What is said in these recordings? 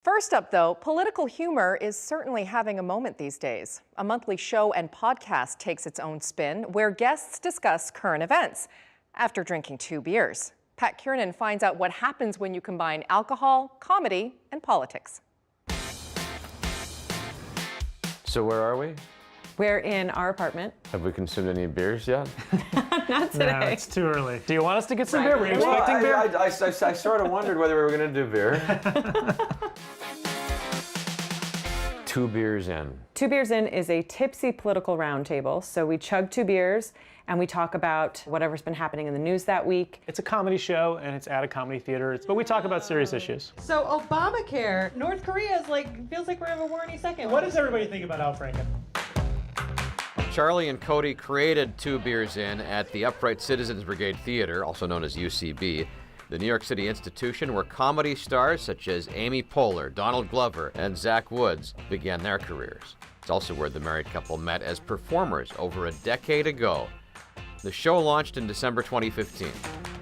First up, though, political humor is certainly having a moment these days. A monthly show and podcast takes its own spin, where guests discuss current events after drinking 2 beers. Pat Kiernan finds out what happens when you combine alcohol, comedy, and politics. So where are we? We're in our apartment. Have we consumed any beers yet? Not today. No, it's too early. Do you want us to get some Right. beer? Were you expecting beer? I sort of wondered whether we were going to do beer. 2 beers in. 2 Beers In is a tipsy political roundtable. So we chug 2 beers and we talk about whatever's been happening in the news that week. It's a comedy show and it's at a comedy theater, but we talk about serious issues. So Obamacare, North Korea feels like we're gonna have a war any second. What does everybody think about Al Franken? Charlie and Cody created 2 Beers In at the Upright Citizens Brigade Theater, also known as UCB, the New York City institution where comedy stars such as Amy Poehler, Donald Glover, and Zach Woods began their careers. It's also where the married couple met as performers over a decade ago. The show launched in December 2015.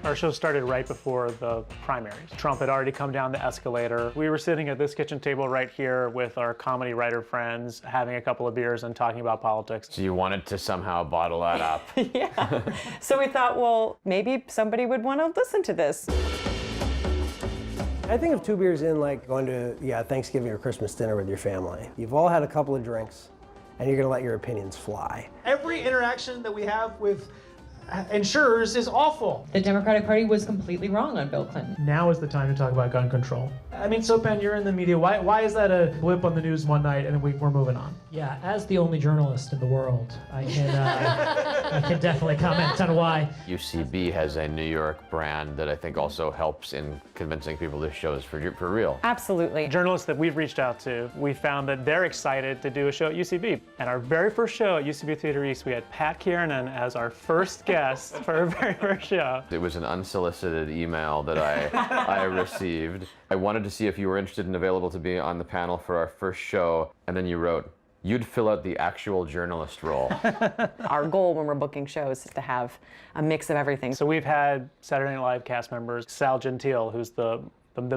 Our show started right before the primaries. Trump had already come down the escalator. We were sitting at this kitchen table right here with our comedy writer friends, having a couple of beers and talking about politics. So you wanted to somehow bottle that up. Yeah. So we thought, well, maybe somebody would want to listen to this. I think of 2 beers in like going to Thanksgiving or Christmas dinner with your family. You've all had a couple of drinks, and you're going to let your opinions fly. Every interaction that we have with insurers is awful. The Democratic Party was completely wrong on Bill Clinton. Now is the time to talk about gun control. I mean, Sopan, you're in the media. Why is that a blip on the news one night and we're moving on? Yeah, as the only journalist in the world, I can definitely comment on why. UCB has a New York brand that I think also helps in convincing people this show is for real. Absolutely. Journalists that we've reached out to, we found that they're excited to do a show at UCB. And our very first show at UCB Theater East, we had Pat Kiernan as our first guest for our very first show. It was an unsolicited email that I received. I wanted to see if you were interested and available to be on the panel for our first show, and then you wrote, you'd fill out the actual journalist role. Our goal when we're booking shows is to have a mix of everything. So we've had Saturday Night Live cast members, Sal Gentile, who's the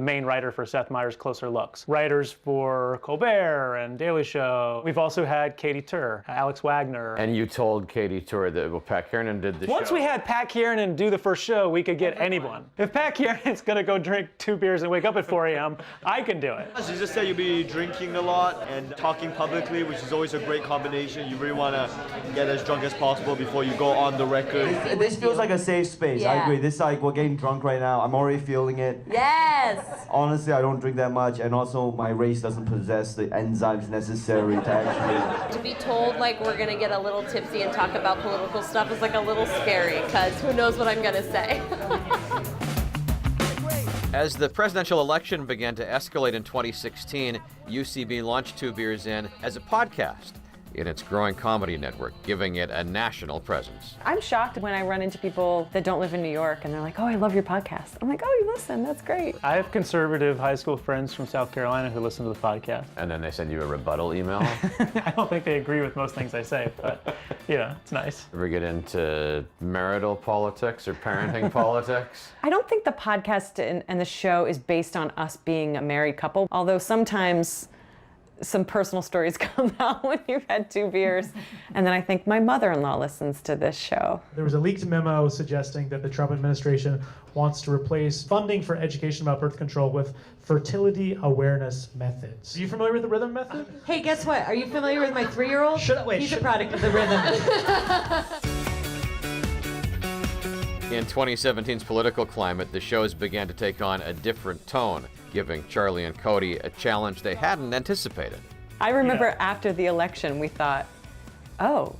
main writer for Seth Meyers' Closer Looks. Writers for Colbert and Daily Show. We've also had Katie Tur, Alex Wagner. And you told Katie Tur that Pat Kiernan did the show. Once we had Pat Kiernan do the first show, we could get anyone. If Pat Kiernan's gonna go drink 2 beers and wake up at 4 a.m., I can do it. You just said you'll be drinking a lot and talking publicly, which is always a great combination. You really want to get as drunk as possible before you go on the record. This feels like a safe space. Yeah. I agree. This is like we're getting drunk right now. I'm already feeling it. Yes! Honestly, I don't drink that much, and also my race doesn't possess the enzymes necessary to actually... To be told like we're gonna get a little tipsy and talk about political stuff is like a little scary, because who knows what I'm gonna say. As the presidential election began to escalate in 2016, UCB launched 2 Beers In as a podcast in its growing comedy network, giving it a national presence. I'm shocked when I run into people that don't live in New York and they're like, oh, I love your podcast. I'm like, oh, you listen, that's great. I have conservative high school friends from South Carolina who listen to the podcast. And then they send you a rebuttal email. I don't think they agree with most things I say, but it's nice. Ever get into marital politics or parenting politics? I don't think the podcast and the show is based on us being a married couple, although sometimes some personal stories come out when you've had 2 beers. And then I think my mother-in-law listens to this show. There was a leaked memo suggesting that the Trump administration wants to replace funding for education about birth control with fertility awareness methods. Are you familiar with the rhythm method? Hey, guess what? Are you familiar with my 3-year-old? He's a product of the rhythm. In 2017's political climate, the shows began to take on a different tone, giving Charlie and Cody a challenge they hadn't anticipated. I remember after the election, we thought, oh,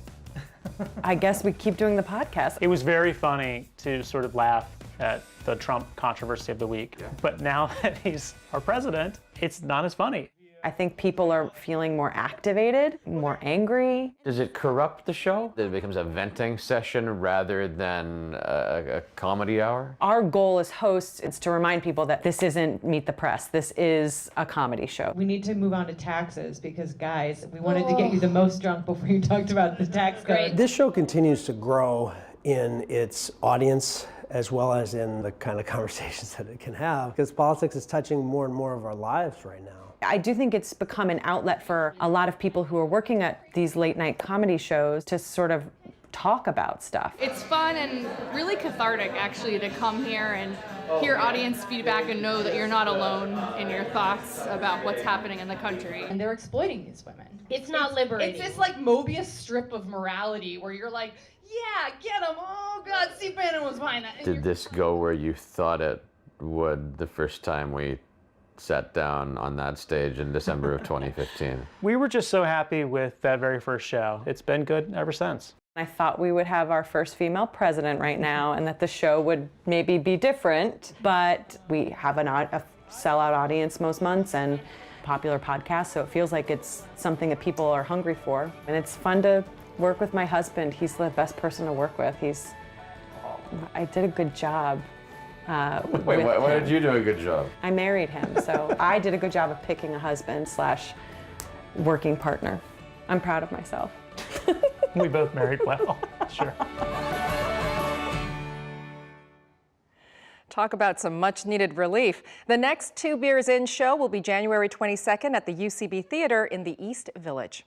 I guess we keep doing the podcast. It was very funny to sort of laugh at the Trump controversy of the week. Yeah. But now that he's our president, it's not as funny. I think people are feeling more activated, more angry. Does it corrupt the show? That it becomes a venting session rather than a comedy hour? Our goal as hosts is to remind people that this isn't Meet the Press. This is a comedy show. We need to move on to taxes because, guys, we wanted to get you the most drunk before you talked about the tax code. This show continues to grow in its audience as well as in the kind of conversations that it can have, because politics is touching more and more of our lives right now. I do think it's become an outlet for a lot of people who are working at these late night comedy shows to sort of talk about stuff. It's fun and really cathartic, actually, to come here and hear audience feedback and know that you're not alone in your thoughts about what's happening in the country. And they're exploiting these women. It's not liberating. It's this like Mobius strip of morality where you're like, yeah, get them. Oh God, Steve Bannon was behind that. And Did this go where you thought it would the first time we sat down on that stage in December of 2015? We were just so happy with that very first show. It's been good ever since. I thought we would have our first female president right now and that the show would maybe be different, but we have a sellout audience most months and popular podcast, so it feels like it's something that people are hungry for. And it's fun to work with my husband. He's the best person to work with. I did a good job. Wait, why did you do a good job? I married him, so I did a good job of picking a husband / working partner. I'm proud of myself. We both married well, sure. Talk about some much needed relief. The next Two Beers In show will be January 22nd at the UCB Theater in the East Village.